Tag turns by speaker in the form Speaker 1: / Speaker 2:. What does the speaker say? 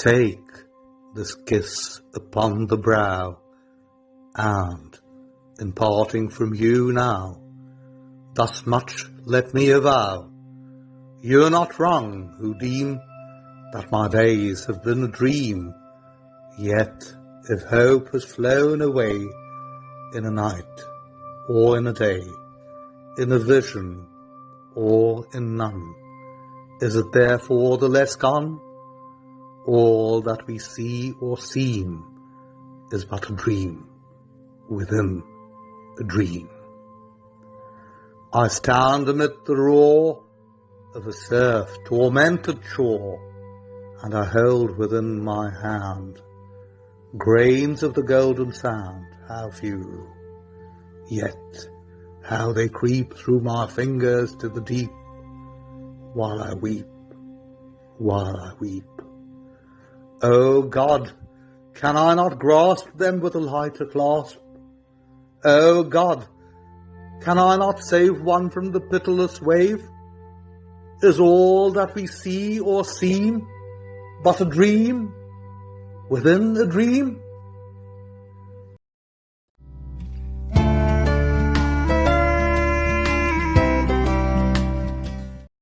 Speaker 1: Take this kiss upon the brow, and, in parting from you now, thus much let me avow: you're not wrong who deem that my days have been a dream. Yet, if hope has flown away in a night or in a day, in a vision or in none, is it therefore the less gone? All that we see or seem is but a dream within a dream. I stand amid the roar of a surf-tormented shore, and I hold within my hand grains of the golden sand, how few, yet how they creep through my fingers to the deep, while I weep, while I weep. O God, can I not grasp them with a lighter clasp? O God, can I not save one from the pitiless wave? Is all that we see or seem but a dream within a dream?